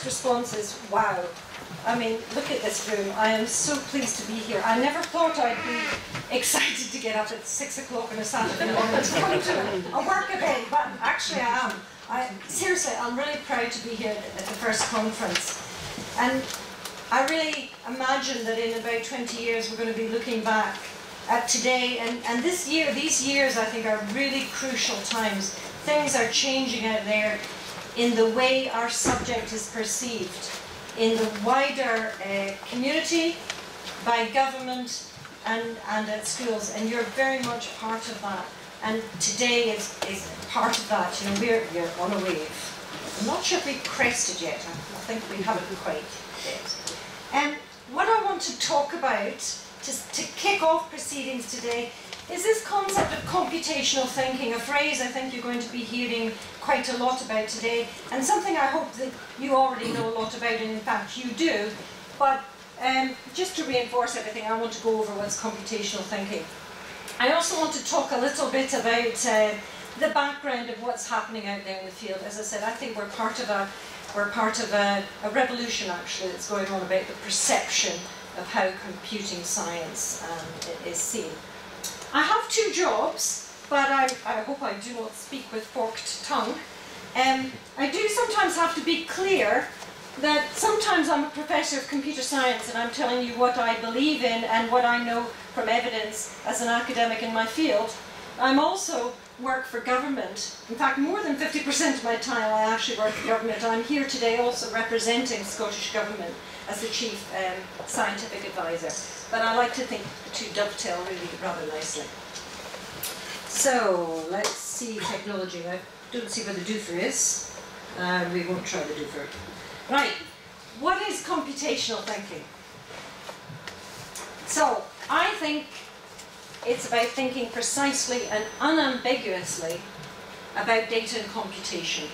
response is, wow. I mean, look at this room. I am so pleased to be here. I never thought I'd be excited to get up at 6 o'clock on a Saturday morning to come to a work event, but actually I am. Seriously, I'm really proud to be here at the first conference. And I really imagine that in about 20 years we're going to be looking back at today. And this year, these years, I think, are really crucial times. Things are changing out there in the way our subject is perceived, in the wider community, by government, and at schools. And you're very much part of that. And today is part of that. You know, we're on a wave. I'm not sure if we've crested yet. I think we haven't quite yet. And what I want to talk about, to kick off proceedings today, is this concept of computational thinking, a phrase I think you're going to be hearing quite a lot about today, and something I hope that you already know a lot about, and in fact you do. But just to reinforce everything, I want to go over what's computational thinking. I also want to talk a little bit about the background of what's happening out there in the field. As I said, I think we're part of a revolution actually that's going on about the perception of how computing science is seen. I have two jobs, but I hope I do not speak with forked tongue. I do sometimes have to be clear that sometimes I'm a professor of computer science and I'm telling you what I believe in and what I know from evidence as an academic in my field. I'm also work for government. In fact, more than 50% of my time I actually work for government. I'm here today also representing Scottish Government as the Chief Scientific Advisor. But I like to think the two dovetail really rather nicely. So, let's see technology. I don't see where the doofer is. We won't try the doofer. Right, what is computational thinking? So, I think it's about thinking precisely and unambiguously about data and computation.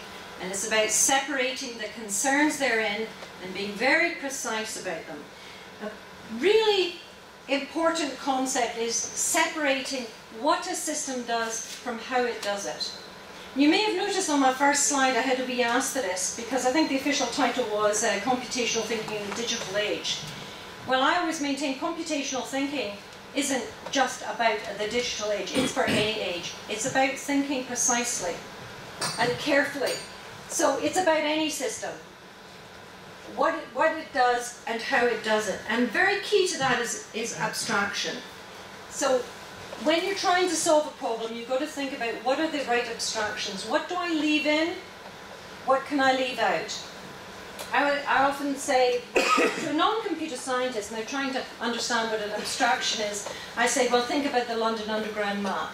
And it's about separating the concerns therein and being very precise about them. A really important concept is separating what a system does from how it does it. You may have noticed on my first slide I had a wee asterisk because I think the official title was Computational Thinking in the Digital Age. Well, I always maintain computational thinking isn't just about the digital age, it's for any age. It's about thinking precisely and carefully. So it's about any system, what it does and how it does it. And very key to that is abstraction. So when you're trying to solve a problem, you've got to think about what are the right abstractions. What do I leave in? What can I leave out? I often say to a non-computer scientist, and they're trying to understand what an abstraction is, I say, well, think about the London Underground map.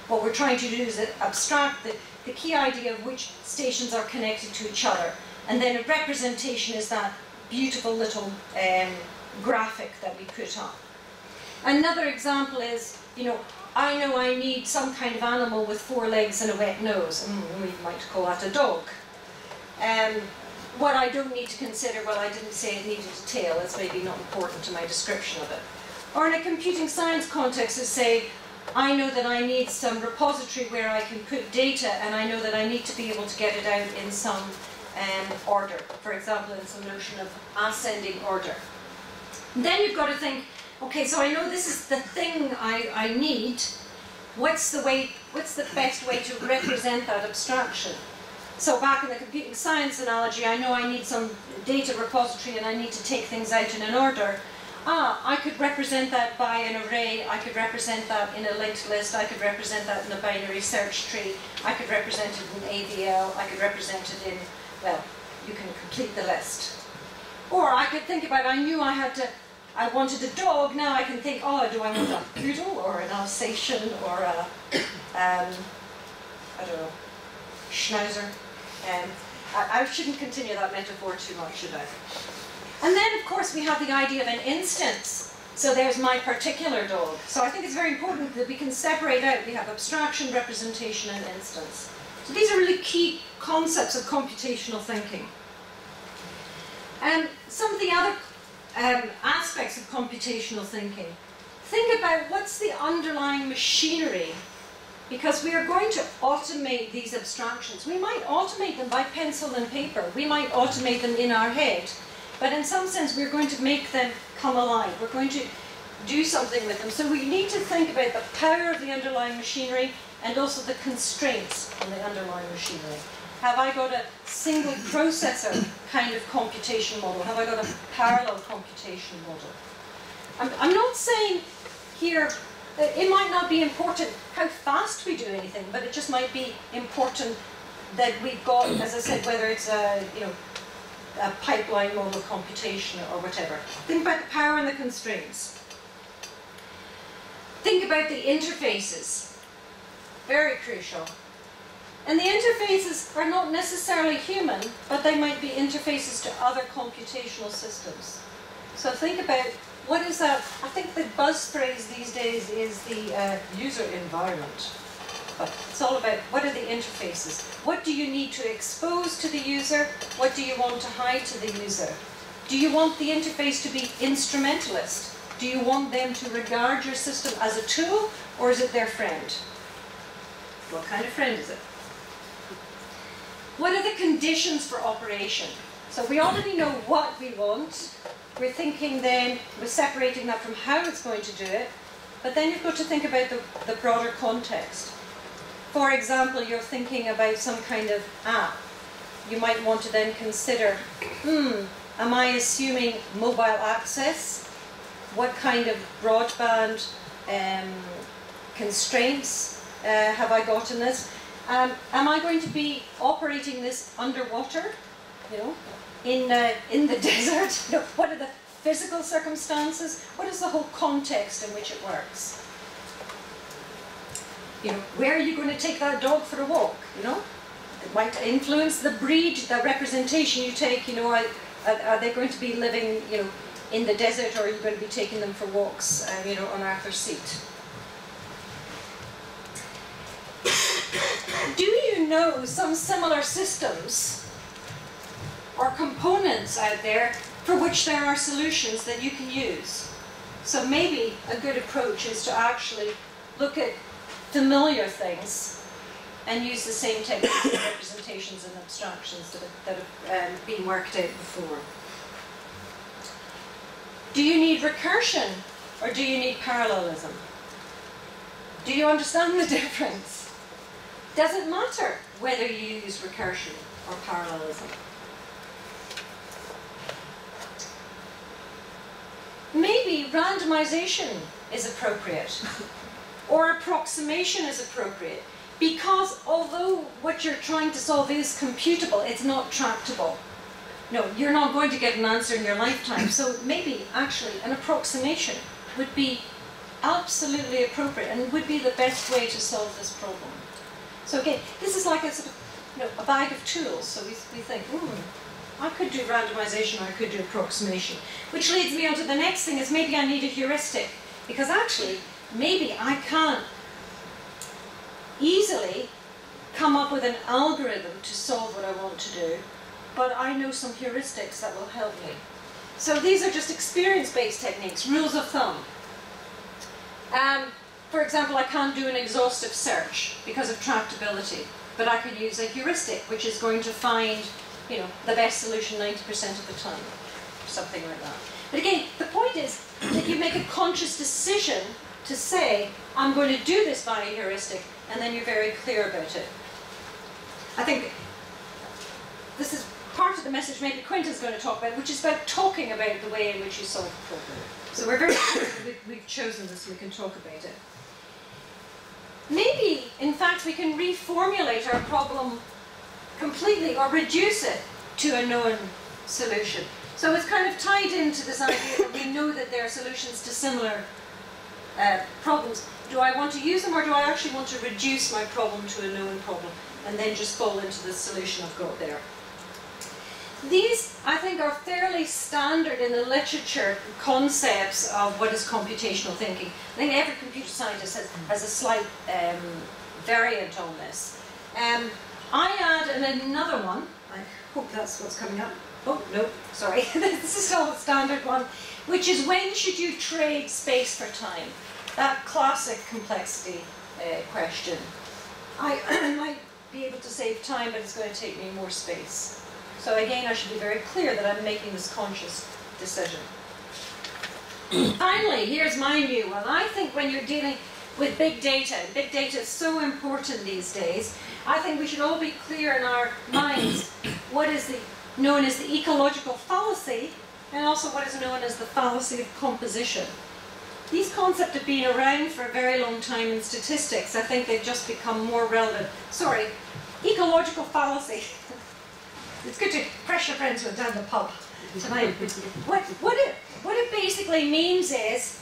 What we're trying to do is abstract the key idea of which stations are connected to each other. And then a representation is that beautiful little graphic that we put up. Another example is, you know I need some kind of animal with 4 legs and a wet nose. We might call that a dog. What I don't need to consider, well, I didn't say it needed a tail, it's maybe not important to my description of it. Or in a computing science context, to say, I know that I need some repository where I can put data, and I know that I need to be able to get it out in some order. For example, in some notion of ascending order. And then you've got to think, okay, so I know this is the thing I need. What's the best way to represent that abstraction? So back in the computing science analogy, I know I need some data repository and I need to take things out in an order. I could represent that by an array, I could represent that in a linked list, I could represent that in a binary search tree, I could represent it in AVL, I could represent it in, well, you can complete the list. Or I could think about, I wanted a dog, now I can think, oh, do I want a poodle or an Alsatian or a, I don't know, Schnauzer. I shouldn't continue that metaphor too much, should I? And then, of course, we have the idea of an instance. So there's my particular dog. So I think it's very important that we can separate out. We have abstraction, representation, and instance. So these are really key concepts of computational thinking. Some of the other aspects of computational thinking. Think about what's the underlying machinery because we are going to automate these abstractions. We might automate them by pencil and paper. We might automate them in our head. But in some sense, we're going to make them come alive. We're going to do something with them. So we need to think about the power of the underlying machinery and also the constraints on the underlying machinery. Have I got a single processor kind of computation model? Have I got a parallel computation model? I'm not saying here that it might not be important how fast we do anything, but it just might be important that we've got, as I said, whether it's a, a pipeline model computation or whatever. Think about the power and the constraints. Think about the interfaces. Very crucial. And the interfaces are not necessarily human, but they might be interfaces to other computational systems. So think about, what is that? I think the buzz phrase these days is the user environment. But it's all about, what are the interfaces? What do you need to expose to the user? What do you want to hide to the user? Do you want the interface to be instrumentalist? Do you want them to regard your system as a tool, or is it their friend? What kind of friend is it? What are the conditions for operation? So we already know what we want. We're thinking then, we're separating that from how it's going to do it. But then you've got to think about the broader context. For example, you're thinking about some kind of app. You might want to then consider, am I assuming mobile access? What kind of broadband constraints have I got in this? Am I going to be operating this underwater, in the desert? What are the physical circumstances? What is the whole context in which it works? Where are you going to take that dog for a walk? It might influence the breed, the representation you take. Are they going to be living, in the desert, or are you going to be taking them for walks, on Arthur's Seat? Do you know some similar systems or components out there for which there are solutions that you can use? So maybe a good approach is to actually look at familiar things and use the same techniques and representations and abstractions that have been worked out before. Do you need recursion, or do you need parallelism? Do you understand the difference? Does it matter whether you use recursion or parallelism? Maybe randomization is appropriate, or approximation is appropriate, because although what you're trying to solve is computable, it's not tractable. No, you're not going to get an answer in your lifetime, so maybe actually an approximation would be absolutely appropriate and would be the best way to solve this problem. So again, this is like a sort of, a bag of tools. So we think, I could do randomization, I could do approximation. Which leads me on to the next thing, is maybe I need a heuristic. Because actually, maybe I can't easily come up with an algorithm to solve what I want to do, but I know some heuristics that will help me. So these are just experience-based techniques, rules of thumb. For example, I can't do an exhaustive search because of tractability, but I could use a heuristic, which is going to find, the best solution 90% of the time, something like that. But again, the point is that you make a conscious decision to say, I'm going to do this by a heuristic, and then you're very clear about it. I think this is part of the message maybe Quentin's going to talk about, which is about talking about the way in which you solve the problem. So we're very clear that we've chosen this, so we can talk about it. Maybe, in fact, we can reformulate our problem completely or reduce it to a known solution. So it's kind of tied into this idea that we know that there are solutions to similar problems. Do I want to use them, or do I actually want to reduce my problem to a known problem and then just fall into the solution I've got there? These, I think, are fairly standard in the literature concepts of what is computational thinking. I think every computer scientist has a slight variant on this. I add another one. I hope that's what's coming up. Oh, no, sorry. This is still the standard one, which is, when should you trade space for time? That classic complexity question. I might be able to save time, but it's going to take me more space. So again, I should be very clear that I'm making this conscious decision. Finally, here's my new one. I think when you're dealing with big data is so important these days, I think we should all be clear in our minds what is known as the ecological fallacy, and also what is known as the fallacy of composition. These concepts have been around for a very long time in statistics. I think they've just become more relevant. Sorry, ecological fallacy. It's good to crash your friends with down the pub tonight. What it basically means is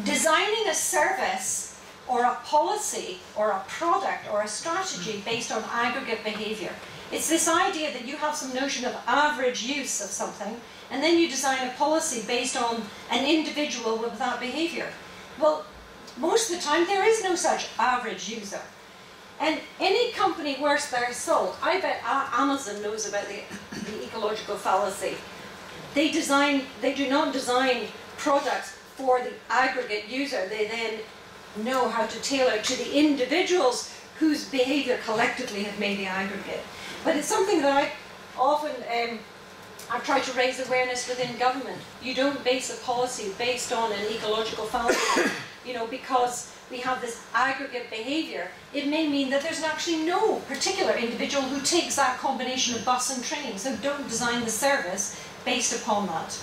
designing a service or a policy or a product or a strategy based on aggregate behaviour. It's this idea that you have some notion of average use of something, and then you design a policy based on an individual with that behaviour. Well, most of the time there is no such average user. And any company worth their salt, I bet Amazon knows about the ecological fallacy. They do not design products for the aggregate user. They then know how to tailor to the individuals whose behaviour collectively have made the aggregate. But it's something that I often I've tried to raise awareness within government. You don't base a policy based on an ecological fallacy, because we have this aggregate behaviour. It may mean that there's actually no particular individual who takes that combination of bus and train, so don't design the service based upon that.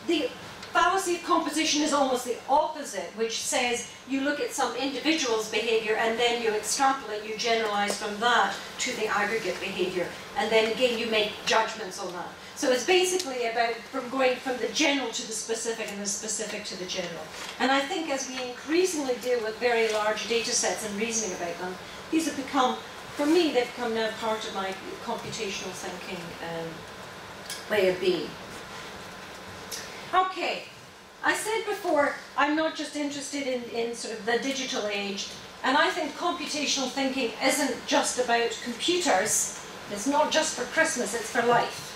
The fallacy of composition is almost the opposite, which says you look at some individual's behaviour and then you extrapolate, you generalise from that to the aggregate behaviour, and then again you make judgments on that. So it's basically about going from the general to the specific and the specific to the general. And I think as we increasingly deal with very large data sets and reasoning about them, these have become, for me, they've become now part of my computational thinking way of being. Okay, I said before, I'm not just interested in sort of the digital age, and I think computational thinking isn't just about computers. It's not just for Christmas, it's for life.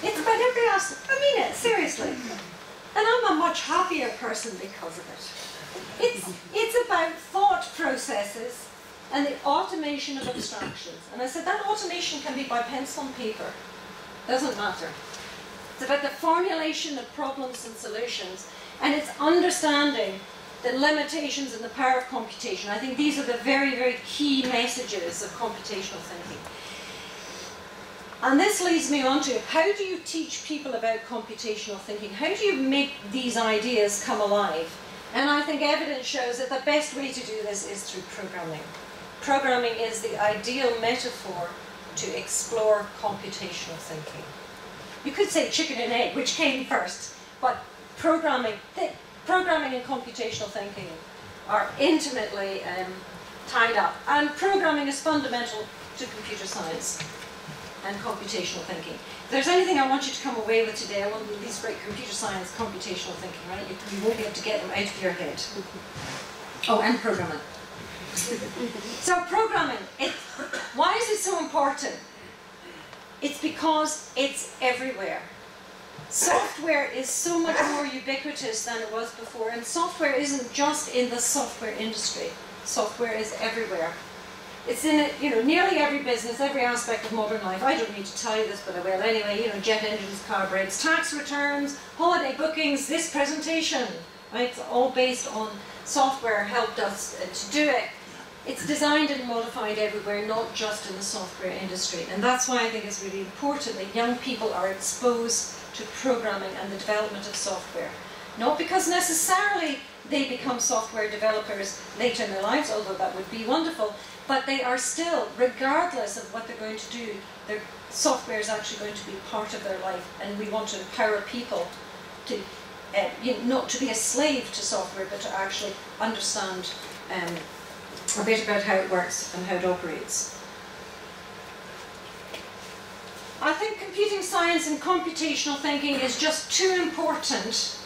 It's about every aspect. I mean it, seriously. And I'm a much happier person because of it. It's about thought processes and the automation of abstractions. And I said that automation can be by pencil and paper. Doesn't matter. It's about the formulation of problems and solutions, and it's understanding the limitations and the power of computation. I think these are the very, very key messages of computational thinking. And this leads me on to, how do you teach people about computational thinking? How do you make these ideas come alive? And I think evidence shows that the best way to do this is through programming. Programming is the ideal metaphor to explore computational thinking. You could say chicken and egg, which came first, but programming and computational thinking are intimately tied up. And programming is fundamental to computer science and computational thinking. If there's anything I want you to come away with today, I want these great computer science, computational thinking, right? You won't be able to get them out of your head. Oh, and programming. So programming, why is it so important? It's because it's everywhere. Software is so much more ubiquitous than it was before, and software isn't just in the software industry. Software is everywhere. It's in nearly every business, every aspect of modern life. I don't need to tell you this, but I will anyway. Jet engines, car brakes, tax returns, holiday bookings, this presentation. Right? It's all based on software helped us to do it. It's designed and modified everywhere, not just in the software industry. And that's why I think it's really important that young people are exposed to programming and the development of software. Not because necessarily they become software developers later in their lives, although that would be wonderful, but they are still, regardless of what they're going to do, their software is actually going to be part of their life, and we want to empower people to, not to be a slave to software, but to actually understand a bit about how it works and how it operates. I think computing science and computational thinking is just too important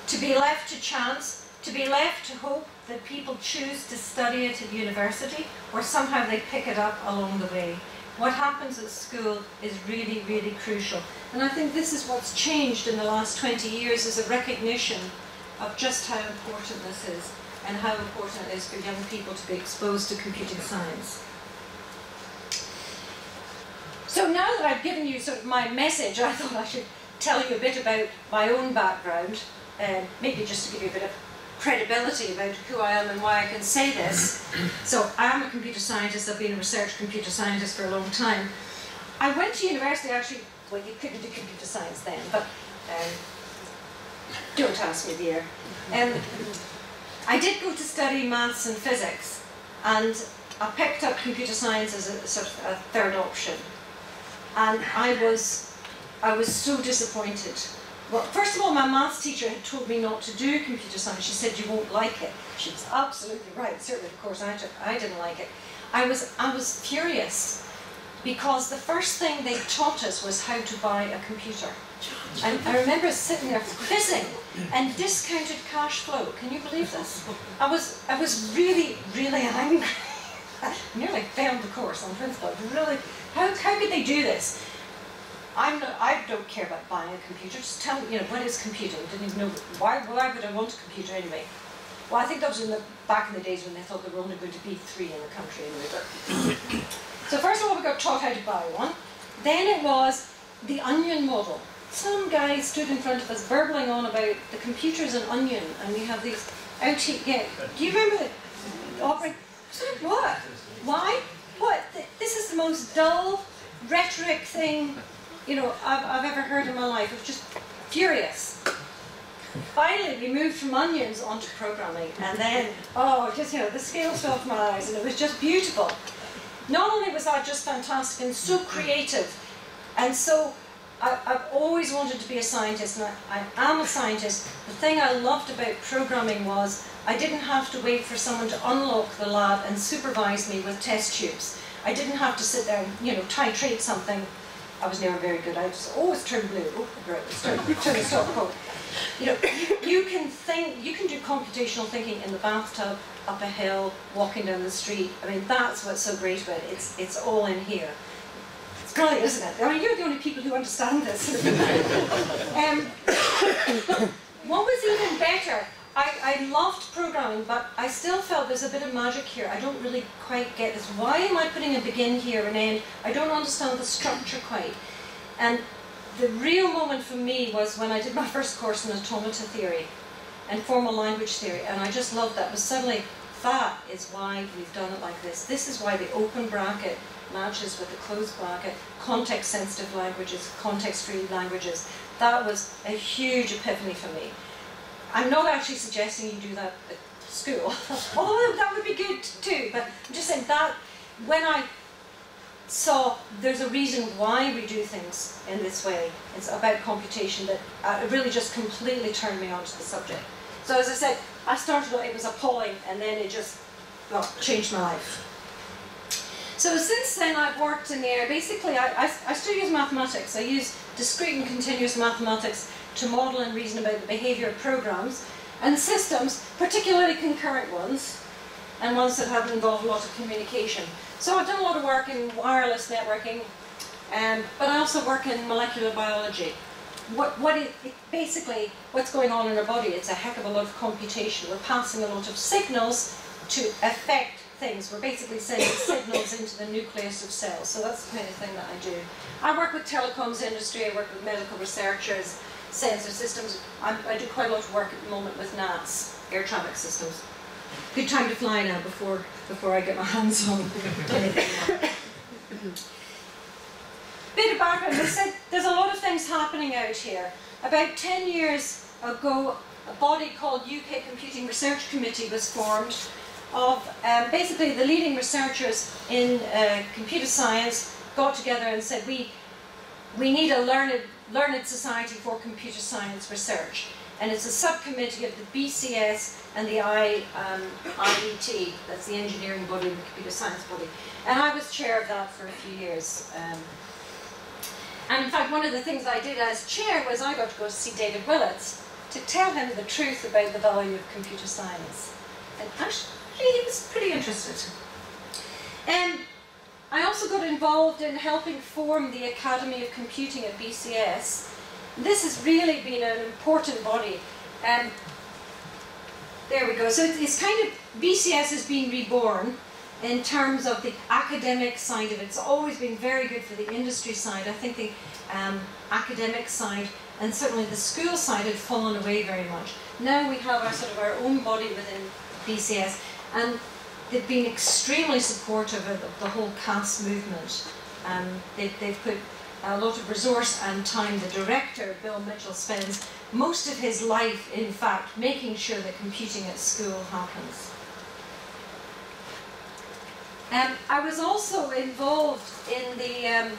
to be left to chance, to be left to hope that people choose to study it at university or somehow they pick it up along the way. What happens at school is really, really crucial. And I think this is what's changed in the last 20 years, is a recognition of just how important this is. and how important it is for young people to be exposed to computing science. So now that I've given you sort of my message, I thought I should tell you a bit about my own background, maybe just to give you a bit of credibility about who I am and why I can say this. So I am a computer scientist. I've been a research computer scientist for a long time. I went to university actually, well, you couldn't do computer science then, but don't ask me the year. I did go to study maths and physics, and I picked up computer science as a sort of a third option. And I was so disappointed. Well, first of all, my maths teacher had told me not to do computer science. She said, you won't like it. She was absolutely right. Certainly, of course, I didn't like it. I was furious, because the first thing they taught us was how to buy a computer. And I remember sitting there quizzing and discounted cash flow. Can you believe this? I was really, really angry. I nearly failed the course on principle. Really, how could they do this? I don't care about buying a computer. Just tell me, what is computing? Didn't even know why would I want a computer anyway? Well, I think that was back in the days when they thought there were only going to be 3 in the country anyway. But so first of all, we got taught how to buy one. Then it was the onion model. Some guy stood in front of us burbling on about the computer's an onion, and we have these yeah. Do you remember the operating? What? Why? What? This is the most dull rhetoric thing I've ever heard in my life. I was just furious. Finally, we moved from onions onto programming, and then, the scales fell from my eyes, and it was just beautiful. Not only was that just fantastic and so creative, and so I've always wanted to be a scientist, and I am a scientist. The thing I loved about programming was I didn't have to wait for someone to unlock the lab and supervise me with test tubes. I didn't have to sit there and titrate something. I was never very good. I just always turn blue. Oh, great, turn the stop code. You can think, you can do computational thinking in the bathtub, up a hill, walking down the street. I mean, that's what's so great about it. It's all in here. It's brilliant, isn't it? I mean, you're the only people who understand this. What was even better, I loved programming, but I still felt there's a bit of magic here. I don't really quite get this. Why am I putting a begin here and end? I don't understand the structure quite. And the real moment for me was when I did my first course in automata theory and formal language theory, and I just loved that. But suddenly, that is why we've done it like this. This is why the open bracket matches with the closed bracket, context-sensitive languages, context-free languages. That was a huge epiphany for me. I'm not actually suggesting you do that at school, although that would be good too, but I'm just saying that when I saw there's a reason why we do things in this way, it's about computation, that it really just completely turned me onto the subject. So as I said, I started, it was appalling, and then it just changed my life. So since then I've worked in the area, basically I still use mathematics. I use discrete and continuous mathematics to model and reason about the behaviour of programs and systems, particularly concurrent ones, and ones that have involved a lot of communication. So I've done a lot of work in wireless networking, but I also work in molecular biology. Basically, what's going on in our body, it's a heck of a lot of computation. We're passing a lot of signals to affect things. We're basically sending signals into the nucleus of cells. So that's the kind of thing that I do. I work with telecoms industry, I work with medical researchers, sensor systems. I do quite a lot of work at the moment with NATS, air traffic systems. Good time to fly now before I get my hands on anything. Bit of background, I said there's a lot of things happening out here. About 10 years ago, a body called UK Computing Research Committee was formed of basically the leading researchers in computer science got together and said we need a learned society for computer science research. And it's a subcommittee of the BCS and the IET, that's the engineering body and the computer science body. And I was chair of that for a few years. And in fact, one of the things I did as chair was I got to go see David Willits to tell him the truth about the value of computer science. And actually, he was pretty interested. I also got involved in helping form the Academy of Computing at BCS. This has really been an important body. there we go. So it's kind of, BCS has been reborn in terms of the academic side of it. It's always been very good for the industry side. I think the academic side and certainly the school side had fallen away very much. Now we have our sort of our own body within BCS, and they've been extremely supportive of the whole CAS movement. They've put a lot of resource and time. The director, Bill Mitchell, spends most of his life, in fact, making sure that computing at school happens. I was also involved in the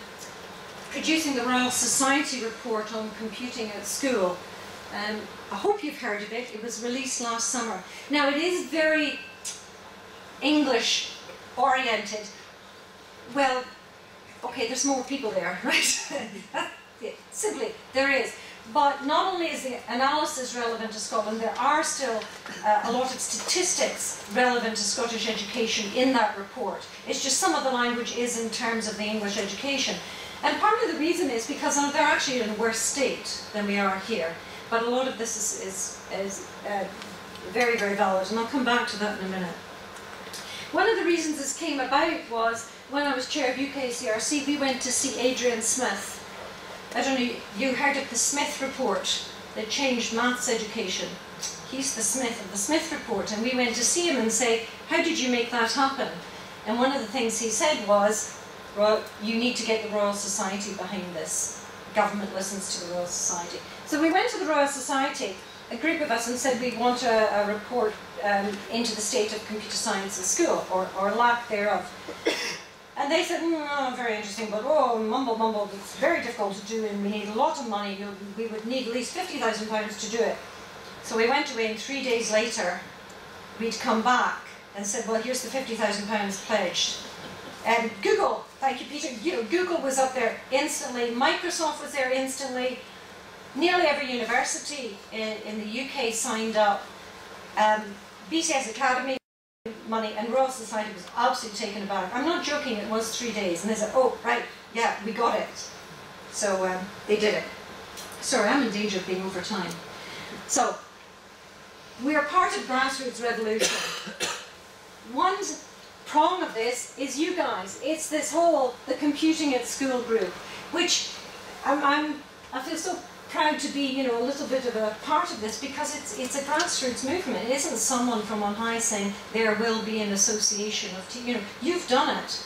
producing the Royal Society report on computing at school. I hope you've heard of it. It was released last summer. Now, it is very English oriented. Well, okay, there's more people there, right? Simply, there is. But not only is the analysis relevant to Scotland, there are still a lot of statistics relevant to Scottish education in that report. It's just some of the language is in terms of the English education. And part of the reason is because they're actually in a worse state than we are here. But a lot of this is very, very valid, and I'll come back to that in a minute. One of the reasons this came about was when I was chair of UKCRC, we went to see Adrian Smith. I don't know, you heard of the Smith report that changed maths education. He's the Smith of the Smith report, and we went to see him and say, how did you make that happen? And one of the things he said was, well, you need to get the Royal Society behind this. Government listens to the Royal Society. So we went to the Royal Society, a group of us, and said we want a report into the state of computer science in school, or lack thereof. And they said, very interesting, but mumble, mumble, it's very difficult to do, and we need a lot of money. We would need at least £50,000 to do it. So we went away, and 3 days later, we'd come back and said, well, here's the £50,000 pledged. And Google, thank you, Peter, Google was up there instantly, Microsoft was there instantly, nearly every university in the UK signed up, BCS Academy money, and Royal Society was absolutely taken aback. I'm not joking, it was 3 days, and they said, oh, right, yeah, we got it. So they did it. Sorry, I'm in danger of being over time. So, we are part of Grassroots Revolution. One prong of this is you guys. It's this whole, the Computing at School group, which I feel so proud to be, a little bit of a part of this, because it's a grassroots movement. It isn't someone from on high saying there will be an association of, you've done it,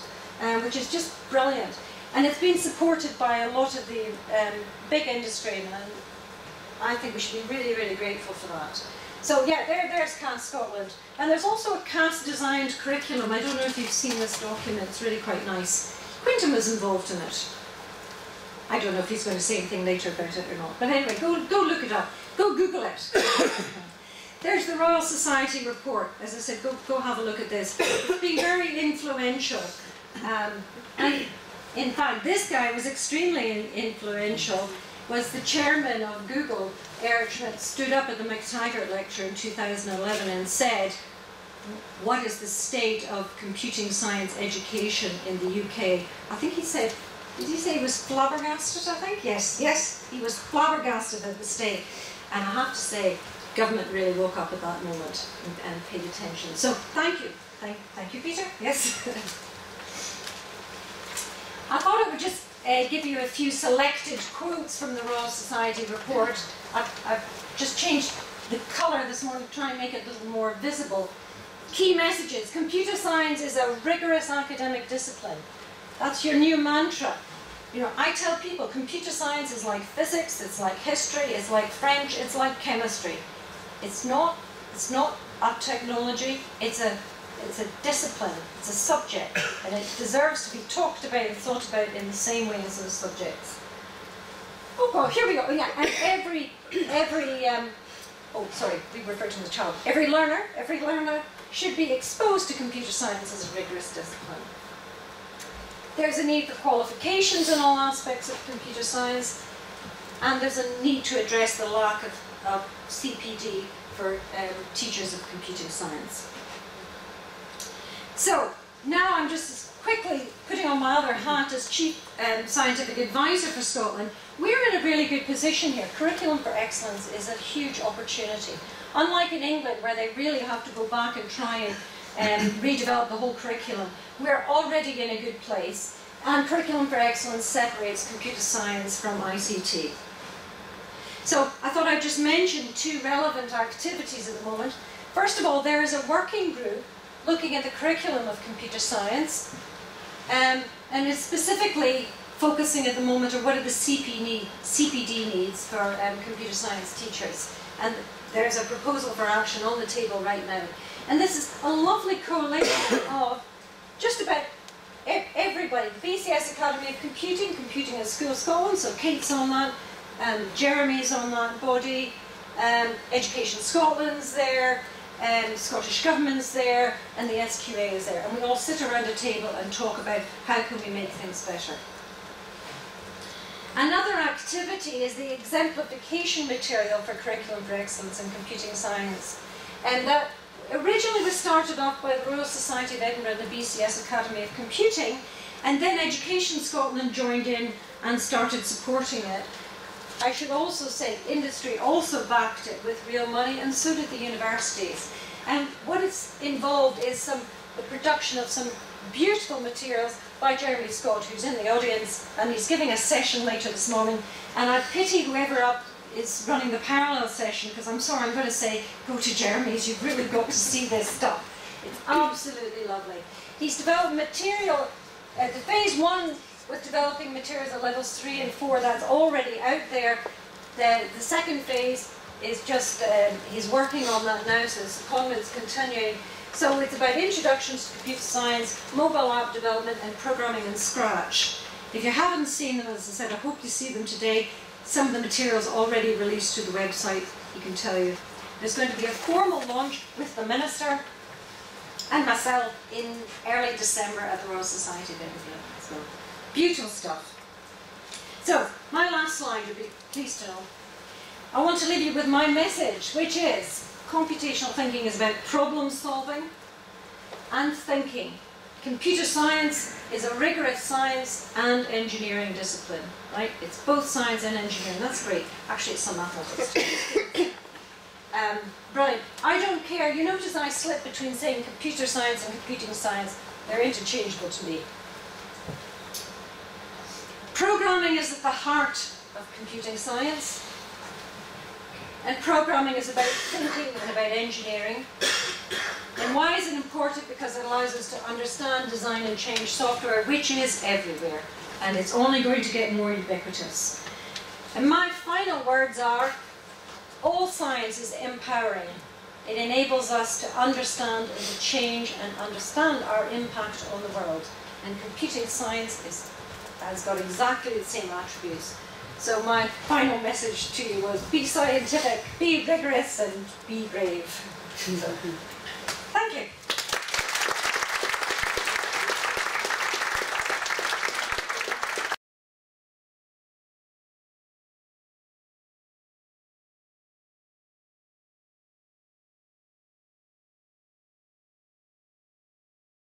which is just brilliant. And it's been supported by a lot of the big industry, and I think we should be really, really grateful for that. So yeah, there's CAS Scotland. And there's also a CAS designed curriculum. I don't know if you've seen this document, it's really quite nice. Quinton was involved in it. I don't know if he's going to say anything later about it or not. But anyway, go look it up. Go Google it. There's the Royal Society report. As I said, go have a look at this. It's been very influential. And in fact, this guy was extremely influential. Was the chairman of Google, Eric Schmidt, stood up at the McTaggart lecture in 2011 and said, what is the state of computing science education in the UK? I think he said, did he say he was flabbergasted, I think? Yes, he was flabbergasted at the state. And I have to say, government really woke up at that moment and paid attention. So thank you. Thank you, Peter. Yes. I thought I would just give you a few selected quotes from the Royal Society report. I've just changed the colour this morning to try and make it a little more visible. Key messages. Computer science is a rigorous academic discipline. That's your new mantra. I tell people computer science is like physics, it's like history, it's like French, it's like chemistry. It's not a technology, it's a discipline, it's a subject, and it deserves to be talked about and thought about in the same way as those subjects. Oh God, here we go. Yeah, and every oh sorry, we referred to the child. Every learner should be exposed to computer science as a rigorous discipline. There's a need for qualifications in all aspects of computer science, and there's a need to address the lack of CPD for teachers of computing science. So, now I'm just quickly, putting on my other hat as Chief Scientific Advisor for Scotland, we're in a really good position here. Curriculum for Excellence is a huge opportunity. Unlike in England, where they really have to go back and try and redevelop the whole curriculum, we're already in a good place. And Curriculum for Excellence separates computer science from ICT. So I thought I'd just mention two relevant activities at the moment. First of all, there is a working group looking at the curriculum of computer science, and it's specifically focusing at the moment on what are the CPD needs for computer science teachers. And there's a proposal for action on the table right now. And this is a lovely coalition of just about everybody. The BCS Academy of Computing, Computing at School of Scotland, so Kate's on that, Jeremy's on that body, Education Scotland's there, Scottish Government's there, and the SQA is there. And we all sit around a table and talk about how can we make things better. Another activity is the exemplification material for Curriculum for Excellence in Computing Science. And that originally was started off by the Royal Society of Edinburgh and the BCS Academy of Computing, and then Education Scotland joined in and started supporting it. I should also say industry also backed it with real money, and so did the universities. And what it's involved is the production of some beautiful materials by Jeremy Scott, who's in the audience, and he's giving a session later this morning. And I pity whoever is running the parallel session, because I'm sorry, I'm going to say, go to Jeremy's, you've really got to see this stuff. It's absolutely lovely. He's developed material, the phase 1 with developing materials at levels 3 and 4, that's already out there. The second phase is just, he's working on that now, so the secondment's continuing. So it's about introductions to computer science, mobile app development, and programming in Scratch. If you haven't seen them, as I said, I hope you see them today. Some of the materials already released to the website, he can tell you. There's going to be a formal launch with the Minister and myself in early December at the Royal Society of Edinburgh. So, beautiful stuff. So, my last slide, you'll be pleased to know. I want to leave you with my message, which is computational thinking is about problem solving and thinking. Computer science is a rigorous science and engineering discipline, right? It's both science and engineering. That's great. Actually, it's some mathematics too. Brilliant. I don't care. You notice I slip between saying computer science and computing science. They're interchangeable to me. Programming is at the heart of computing science. And programming is about thinking and about engineering. And why is it important? Because it allows us to understand, design and change software, which is everywhere. And it's only going to get more ubiquitous. And my final words are, all science is empowering. It enables us to understand and to change and understand our impact on the world. And computing science has got exactly the same attributes. So my final message to you was be scientific, be rigorous, and be brave. So,